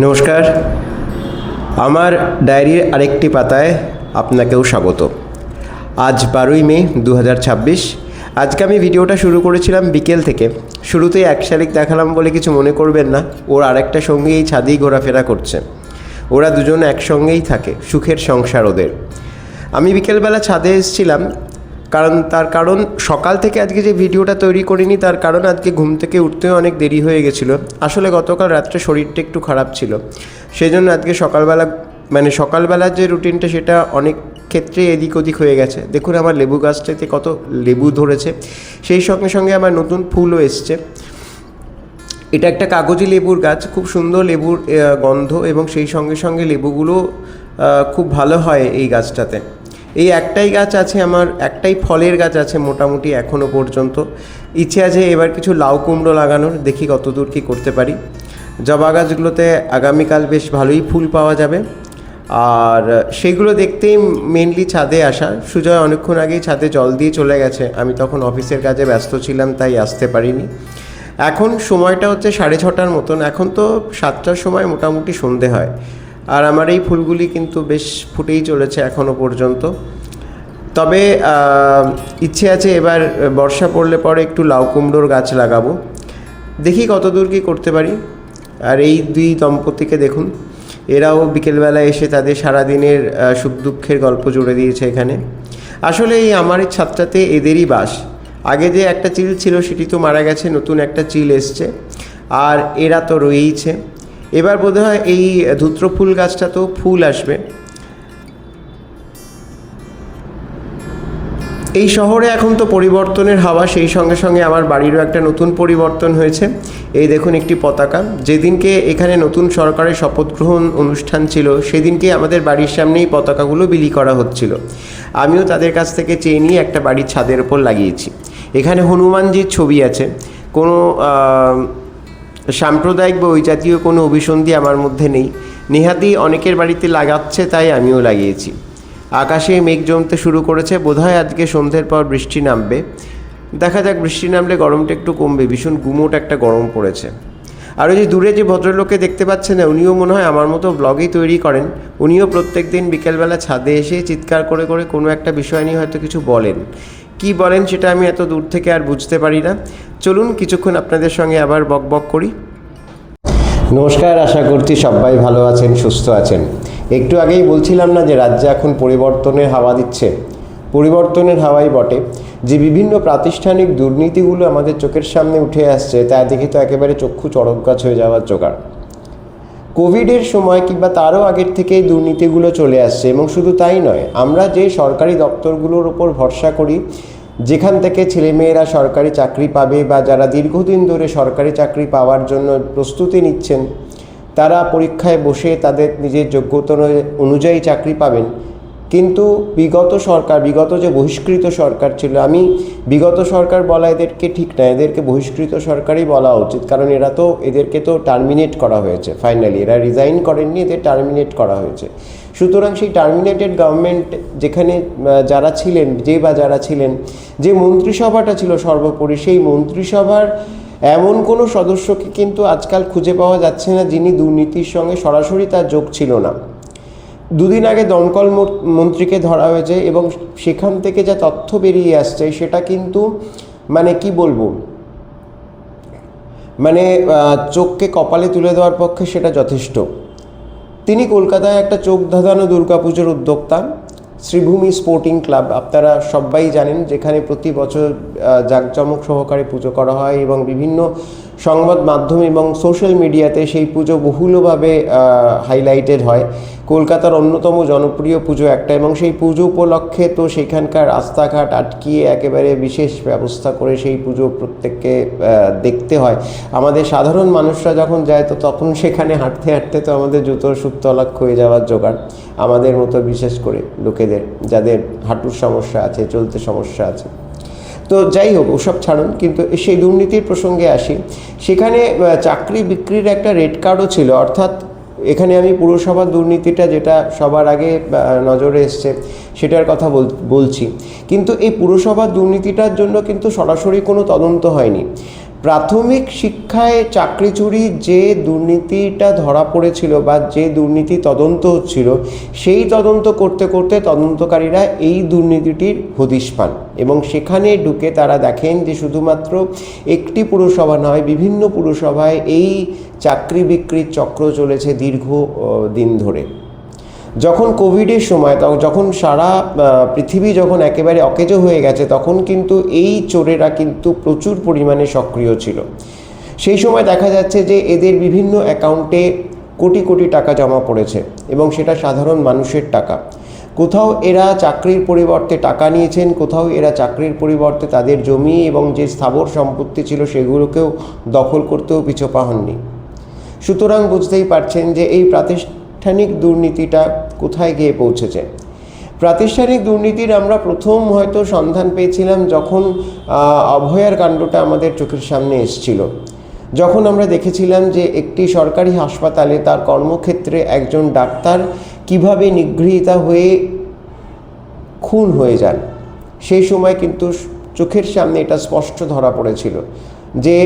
নমস্কার, আমার ডায়েরির আরেকটি পাতায় আপনাকেও স্বাগত। আজ 12ই মে 2026। আজকে আমি ভিডিওটা শুরু করেছিলাম বিকেল থেকে। শুরুতেই এক শালিক দেখালাম বলে কিছু মনে করবেন না, ওর আরেকটা সঙ্গী এই ছাদেই ঘোরাফেরা করছে। ওরা দুজন একসঙ্গেই থাকে, সুখের সংসার ওদের। আমি বিকেলবেলা ছাদে এসেছিলাম তার কারণ সকাল থেকে আজকে যে ভিডিওটা তৈরি করিনি, তার কারণ আজকে ঘুম থেকে উঠতেও অনেক দেরি হয়ে গেছিলো। আসলে গতকাল রাত্রে শরীরটা একটু খারাপ ছিল, সেই জন্য আজকে সকালবেলার যে রুটিনটা সেটা অনেক ক্ষেত্রে এদিক ওদিক হয়ে গেছে। দেখুন আমার লেবু গাছটাতে কত লেবু ধরেছে, সেই সঙ্গে সঙ্গে আমার নতুন ফুলও এসছে। এটা একটা কাগজি লেবুর গাছ, খুব সুন্দর লেবুর গন্ধ, এবং সেই সঙ্গে সঙ্গে লেবুগুলো খুব ভালো হয় এই গাছটাতে। এই একটাই গাছ আছে আমার, একটাই ফলের গাছ আছে মোটামুটি এখনও পর্যন্ত। ইচ্ছে আছে এবার কিছু লাউ কুমড়ো লাগানোর, দেখি কতদূর কী করতে পারি। জবা গাছগুলোতে আগামীকাল বেশ ভালোই ফুল পাওয়া যাবে, আর সেইগুলো দেখতেই মেনলি ছাদে আসা। সুজয় অনেকক্ষণ আগেই ছাদে জল দিয়ে চলে গেছে, আমি তখন অফিসের কাজে ব্যস্ত ছিলাম তাই আসতে পারিনি। এখন সময়টা হচ্ছে 6:30 মতন, এখন তো 7টার সময় মোটামুটি সন্ধে হয়, আর আমার এই ফুলগুলি কিন্তু বেশ ফুটেই চলেছে এখনও পর্যন্ত। তবে ইচ্ছে আছে এবার বর্ষা পড়লে পরে একটু লাউ কুমড়োর গাছ লাগাবো, দেখি কতদূর কী করতে পারি। আর এই দুই দম্পতিকে দেখুন, এরাও বিকেলবেলায় এসে তাদের সারাদিনের সুখ দুঃখের গল্প জুড়ে দিয়েছে এখানে। আসলে এই আমার এই ছাদটাতে এদেরই বাস। আগে যে একটা চিল ছিল সেটি তো মারা গেছে, নতুন একটা চিল এসছে, আর এরা তো রয়েইছে। এবার বোধহয় এই ধূত্র ফুল গাছটাতেও ফুল আসবে। এই শহরে এখন তো পরিবর্তনের হাওয়া, সেই সঙ্গে সঙ্গে আমার বাড়িরও একটা নতুন পরিবর্তন হয়েছে। এই দেখুন একটি পতাকা, যেদিনকে এখানে নতুন সরকারের শপথ গ্রহণ অনুষ্ঠান ছিল সেদিনকে আমাদের বাড়ির সামনেই পতাকাগুলো বিলি করা হচ্ছিল। আমিও তাদের কাছ থেকে চেয়ে নিয়ে একটা বাড়ির ছাদের ওপর লাগিয়েছি। এখানে হনুমানজির ছবি আছে, কোনো সাম্প্রদায়িক বা ওই জাতীয় কোনো অভিসন্ধি আমার মধ্যে নেই। নেহাতি অনেকের বাড়িতে লাগাচ্ছে তাই আমিও লাগিয়েছি। আকাশে মেঘ জমতে শুরু করেছে, বোধহয় আজকে সন্ধ্যের পর বৃষ্টি নামবে। দেখা যাক, বৃষ্টি নামলে গরমটা একটু কমবে, ভীষণ গুমোট একটা গরম পড়েছে। আর ওই যে দূরে যে ভদ্রলোককে দেখতে পাচ্ছেন না, উনিও মনে হয় আমার মতো ব্লগই তৈরি করেন। উনিও প্রত্যেক দিন বিকেলবেলা ছাদে এসে চিৎকার করে করে কোনো একটা বিষয় নিয়ে হয়তো কিছু বলেন। কি বলেন সেটা আমি এত দূর থেকে আর বুঝতে পারি না। চলুন কিছুক্ষণ আপনাদের সঙ্গে আবার বক বক করি। নমস্কার, আশা করছি সবাই ভালো আছেন, সুস্থ আছেন। একটু আগেই বলছিলাম না যে রাজ্যে এখন পরিবর্তনের হাওয়া দিচ্ছে। পরিবর্তনের হাওয়াই বটে। যে বিভিন্ন প্রাতিষ্ঠানিক দুর্নীতিগুলো আমাদের চোখের সামনে উঠে আসছে তা দেখে তো একেবারে চক্ষু চড়ক গাছ হয়ে যাওয়ার জোগাড়। কোভিডের সময় কিংবা তারও আগের থেকেই দুর্নীতিগুলো চলে আসছে, এবং শুধু তাই নয়, আমরা যে সরকারি দপ্তরগুলোর ওপর ভরসা করি, যেখান থেকে ছেলেমেয়েরা সরকারি চাকরি পাবে বা যারা দীর্ঘদিন ধরে সরকারি চাকরি পাওয়ার জন্য প্রস্তুতি নিচ্ছেন, তারা পরীক্ষায় বসে তাদের নিজের যোগ্যতা অনুযায়ী চাকরি পাবেন। কিন্তু বিগত যে বহিষ্কৃত সরকার ছিল, আমি বিগত সরকার বলা এদেরকে ঠিক না, এদেরকে বহিষ্কৃত সরকারই বলা উচিত, কারণ এদেরকে তো টার্মিনেট করা হয়েছে ফাইনালি। এরা রিজাইন করেননি, এদের টার্মিনেট করা হয়েছে। সুতরাং সেই টার্মিনেটেড গভর্নমেন্ট যেখানে যারা ছিলেন, যে মন্ত্রিসভাটা ছিল সর্বোপরি, সেই মন্ত্রিসভার এমন কোনো সদস্যকে কিন্তু আজকাল খুঁজে পাওয়া যাচ্ছে না যিনি দুর্নীতির সঙ্গে সরাসরি তার যোগ ছিল না। দুদিন আগে দমকল মন্ত্রীকে ধরা হয়েছে, এবং সেখান থেকে যা তথ্য বেরিয়ে আসছে সেটা কিন্তু কি বলবো, চোখকে কপালে তুলে দেওয়ার পক্ষে সেটা যথেষ্ট। তিনি কলকাতায় একটা চোখ ধাঁধানো দুর্গাপুজোর উদ্যোক্তা, শ্রীভূমি স্পোর্টিং ক্লাব, আপনারা সবাই জানেন, যেখানে প্রতি বছর জাঁকজমক সহকারে পুজো করা হয়, এবং বিভিন্ন সংবাদ মাধ্যম এবং সোশ্যাল মিডিয়াতে সেই পুজো বহুলভাবে হাইলাইটেড হয়। কলকাতার অন্যতম জনপ্রিয় পুজো একটা, এবং সেই পুজো উপলক্ষে তো সেখানকার রাস্তাঘাট আটকিয়ে একেবারে বিশেষ ব্যবস্থা করে সেই পুজো প্রত্যেককে দেখতে হয়। আমাদের সাধারণ মানুষরা যখন যায় তো তখন সেখানে হাঁটতে হাঁটতে তো আমাদের জুতোর সুতলা হয়ে যাওয়ার জোগাড়, আমাদের মতো বিশেষ করে লোকেদের যাদের হাঁটুর সমস্যা আছে, চলতে সমস্যা আছে। তো যাই হোক, ওসব ছাড়ুন, কিন্তু সেই দুর্নীতির প্রসঙ্গে আসি। সেখানে চাকরি বিক্রির একটা রেড কার্ডও ছিল, অর্থাৎ এখানে আমি পুরসভার দুর্নীতিটা যেটা সবার আগে নজরে এসছে সেটার কথা বলছি, কিন্তু এই পুরসভার দুর্নীতিটার জন্য কিন্তু সরাসরি কোনো তদন্ত হয়নি। প্রাথমিক শিক্ষায় চাকরি চুরির যে দুর্নীতিটা ধরা পড়েছিল বা যে দুর্নীতি তদন্ত হচ্ছিল, সেই তদন্ত করতে করতে তদন্তকারীরা এই দুর্নীতিটির হদিশ পান এবং সেখানে ঢুকে তারা দেখেন যে শুধুমাত্র একটি পুরসভা নয়, বিভিন্ন পুরসভায় এই চাকরি বিক্রির চক্র চলেছে দীর্ঘ দিন ধরে। যখন কোভিডের সময়, যখন সারা পৃথিবী যখন একেবারে অকেজো হয়ে গেছে, তখন কিন্তু এই চোরেরা কিন্তু প্রচুর পরিমাণে সক্রিয় ছিল। সেই সময় দেখা যাচ্ছে যে এদের বিভিন্ন অ্যাকাউন্টে কোটি কোটি টাকা জমা পড়েছে এবং সেটা সাধারণ মানুষের টাকা। কোথাও এরা চাকরির পরিবর্তে টাকা নিয়েছেন, কোথাও এরা চাকরির পরিবর্তে তাদের জমি এবং যে স্থাবর সম্পত্তি ছিল সেগুলোকেও দখল করতেও পিছপা হননি। সুতরাং বুঝতেই পারছেন যে এই প্রাতিষ্ঠানিক দুর্নীতিটা কোথায় গিয়ে পৌঁছেছে। প্রাতিষ্ঠানিক দুর্নীতির আমরা প্রথম হয়তো সন্ধান পেয়েছিলাম যখন অভয়ার কাণ্ডটা আমাদের চোখের সামনে এসেছিল, যখন আমরা দেখেছিলাম যে একটি সরকারি হাসপাতালে তার কর্মক্ষেত্রে একজন ডাক্তার কিভাবে নিগৃহীতা হয়ে খুন হয়ে যান। সেই সময় কিন্তু চোখের সামনে এটা স্পষ্ট ধরা পড়েছিল যে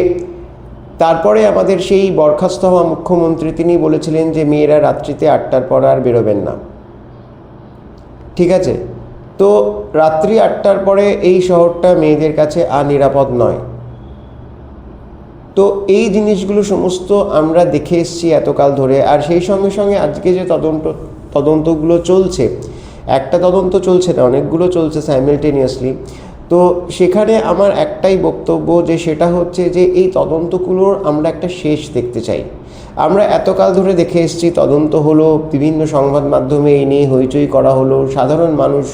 তারপরে আমাদের সেই বরখাস্ত হওয়া মুখ্যমন্ত্রী তিনি বলেছিলেন যে মেয়েরা রাত্রিতে 8টার পর আর বেরোবেন না। ঠিক আছে, তো রাত্রি 8টার পরে এই শহরটা মেয়েদের কাছে আর নিরাপদ নয়। তো এই জিনিসগুলো সমস্ত আমরা দেখে এসেছি এতকাল ধরে। আর সেই সঙ্গে সঙ্গে আজকে যে তদন্তগুলো চলছে, একটা তদন্ত চলছে না, অনেকগুলো চলছে সাইমেলটেনিয়াসলি। তো সেখানে আমার একটাই বক্তব্য যে সেটা হচ্ছে যে এই তদন্তগুলোর আমরা একটা শেষ দেখতে চাই। আমরা এতকাল ধরে দেখে এসেছি তদন্ত হলো, বিভিন্ন সংবাদ মাধ্যমে এই নিয়ে হইচই করা হলো, সাধারণ মানুষ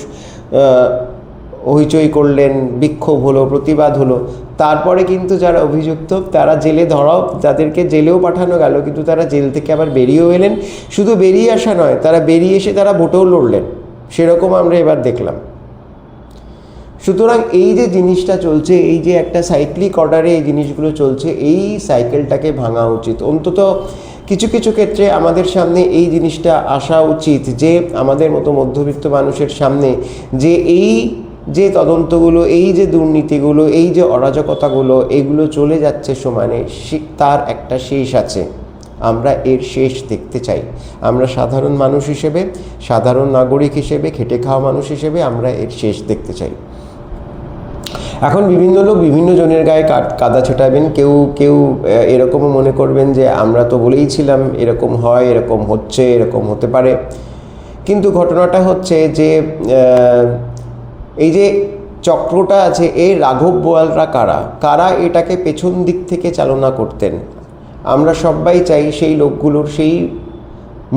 হইচই করলেন, বিক্ষোভ হলো, প্রতিবাদ হলো। তারপরে কিন্তু যারা অভিযুক্ত তারা জেলে ধরাও, যাদেরকে জেলেও পাঠানো গেল, কিন্তু তারা জেল থেকে আবার বেরিয়েও এলেন। শুধু বেরিয়ে আসা নয়, তারা বেরিয়ে এসে তারা ভোটেও লড়লেন, সেরকম আমরা এবার দেখলাম। সুতরাং এই যে জিনিসটা চলছে, এই যে একটা সাইক্লিক অর্ডারে এই জিনিসগুলো চলছে, এই সাইকেলটাকে ভাঙা উচিত। অন্তত কিছু কিছু ক্ষেত্রে আমাদের সামনে এই জিনিসটা আসা উচিত যে আমাদের মতো মধ্যবিত্ত মানুষের সামনে যে এই যে তদন্তগুলো, এই যে দুর্নীতিগুলো, এই যে অরাজকতাগুলো, এগুলো চলে যাচ্ছে সমানে, তার একটা শেষ আছে। আমরা এর শেষ দেখতে চাই। আমরা সাধারণ মানুষ হিসেবে, সাধারণ নাগরিক হিসেবে, খেটে খাওয়া মানুষ হিসেবে আমরা এর শেষ দেখতে চাই। এখন বিভিন্ন লোক বিভিন্ন জনের গায়ে কাদা ছোটাবেন। কেউ কেউ এরকমও মনে করবেন যে আমরা তো বলেইছিলাম এরকম হয়, এরকম হচ্ছে, এরকম হতে পারে। কিন্তু ঘটনাটা হচ্ছে যে এই যে চক্রটা আছে, এই রাঘব বোয়ালরা কারা এটাকে পেছন দিক থেকে চালনা করতেন। আমরা সবাই চাই সেই লোকগুলোর, সেই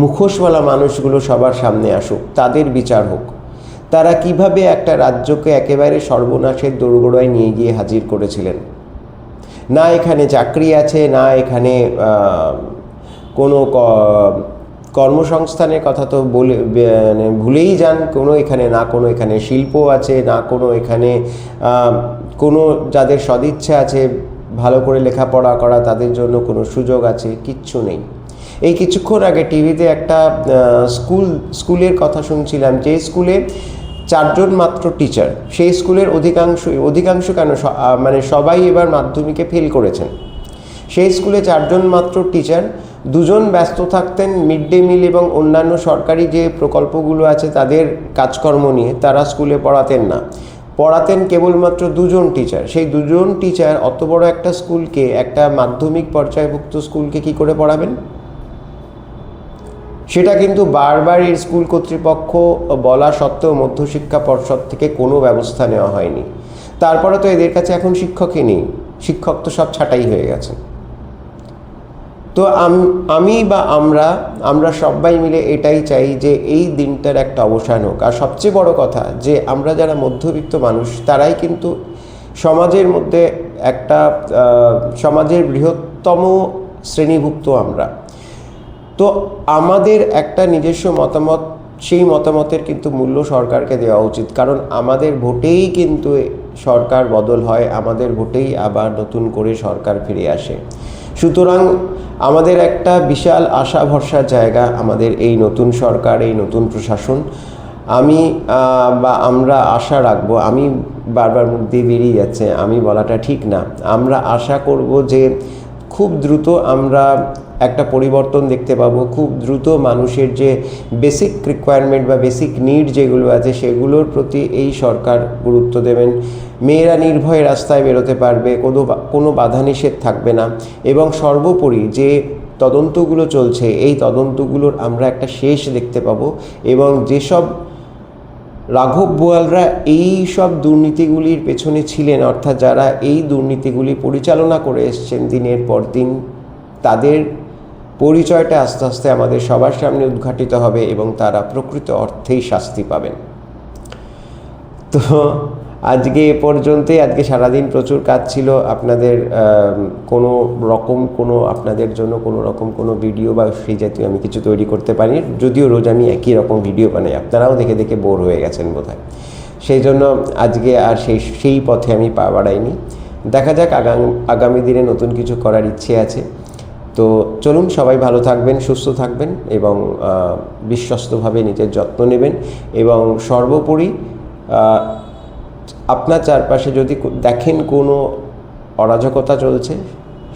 মুখোশওয়ালা মানুষগুলো সবার সামনে আসুক, তাদের বিচার হোক। তারা কিভাবে একটা রাজ্যকে একেবারে সর্বনাশের দোরগোড়ায় নিয়ে গিয়ে হাজির করেছিলেন। না এখানে চাকরি আছে, না এখানে কোনো কর্মসংস্থানের কথা তো ভুলেই যান। কোনো এখানে না কোনো এখানে শিল্প আছে, না কোনো এখানে কোনো যাদের সদিচ্ছা আছে ভালো করে লেখাপড়া করা, তাদের জন্য কোনো সুযোগ আছে, কিচ্ছু নেই। এই কিছুক্ষণ আগে টিভিতে একটা স্কুলের কথা শুনছিলাম, যে স্কুলে 4 জন মাত্র টিচার। সেই স্কুলের অধিকাংশ কেন মানে সবাই এবার মাধ্যমিকে ফেল করেছেন। সেই স্কুলে 4 জন মাত্র টিচার, 2 জন ব্যস্ত থাকতেন মিড ডে মিল এবং অন্যান্য সরকারি যে প্রকল্পগুলো আছে তাদের কাজকর্ম নিয়ে। তারা স্কুলে পড়াতেন না, পড়াতেন কেবলমাত্র 2 জন টিচার। সেই 2 জন টিচার অত বড় একটা স্কুলকে, একটা মাধ্যমিক পর্যায়ভুক্ত স্কুলকে কি করে পড়াবেন? সেটা কিন্তু বারবার এই স্কুল কর্তৃপক্ষ বলা সত্ত্বেও মধ্যশিক্ষা পর্ষদ থেকে কোনো ব্যবস্থা নেওয়া হয়নি। তারপরে তো এদের কাছে এখন শিক্ষকই নেই, শিক্ষক তো সব ছাঁটাই হয়ে গেছে। তো আমি বা আমরা সবাই মিলে এটাই চাই যে এই দিনটার একটা অবসান হোক। আর সবচেয়ে বড় কথা যে আমরা যারা মধ্যবিত্ত মানুষ, তারাই কিন্তু সমাজের মধ্যে একটা সমাজের বৃহত্তম শ্রেণীভুক্ত আমরা। তো আমাদের একটা নিজস্ব মতামত, সেই মতামতের কিন্তু মূল্য সরকারকে দেওয়া উচিত। কারণ আমাদের ভোটেই কিন্তু সরকার বদল হয়, আমাদের ভোটেই আবার নতুন করে সরকার ফিরে আসে। সুতরাং আমাদের একটা বিশাল আশা ভরসার জায়গা আমাদের এই নতুন সরকার, এই নতুন প্রশাসন। আমরা আশা রাখবো, আমি বারবার মুখ দিয়ে বেরিয়ে যাচ্ছে, আমি বলাটা ঠিক না। আমরা আশা করব যে খুব দ্রুত আমরা একটা পরিবর্তন দেখতে পাবো। খুব দ্রুত মানুষের যে বেসিক রিকোয়ারমেন্ট বা বেসিক নিড যেগুলো আছে সেগুলোর প্রতি এই সরকার গুরুত্ব দেবেন। মেয়েরা নির্ভয়ে রাস্তায় বেরোতে পারবে, কোনো বাধা নিষেধ থাকবে না, এবং সর্বোপরি যে তদন্তগুলো চলছে এই তদন্তগুলোর আমরা একটা শেষ দেখতে পাবো, এবং যেসব রাঘব বোয়ালরা এই সব দুর্নীতিগুলির পেছনে ছিলেন, অর্থাৎ যারা এই দুর্নীতিগুলি পরিচালনা করে এসছেন দিনের পর দিন, তাদের পরিচয়টা আস্তে আস্তে আমাদের সবার সামনে উদ্ঘাটিত হবে এবং তারা প্রকৃত অর্থেই শাস্তি পাবেন। তো আজকে এ পর্যন্তই। আজকে সারাদিন প্রচুর কাজ ছিল। আপনাদের আপনাদের জন্য কোনো রকম কোনো ভিডিও বা সেই জাতীয় আমি কিছু তৈরি করতে পারি, যদিও রোজ আমি একই রকম ভিডিও বানাই, আপনারাও দেখে দেখে বোর হয়ে গেছেন বোধহয়। সেই জন্য আজকে আর সেই পথে আমি পা বাড়াইনি। দেখা যাক, আগামী দিনে নতুন কিছু করার ইচ্ছে আছে। তো চলুন, সবাই ভালো থাকবেন, সুস্থ থাকবেন এবং বিশ্বস্তভাবে নিজের যত্ন নেবেন, এবং সর্বোপরি আপনার চারপাশে যদি দেখেন কোনো অরাজকতা চলছে,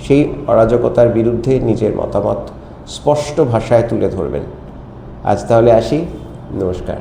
সেই অরাজকতার বিরুদ্ধে নিজের মতামত স্পষ্ট ভাষায় তুলে ধরবেন। আজ তাহলে আসি, নমস্কার।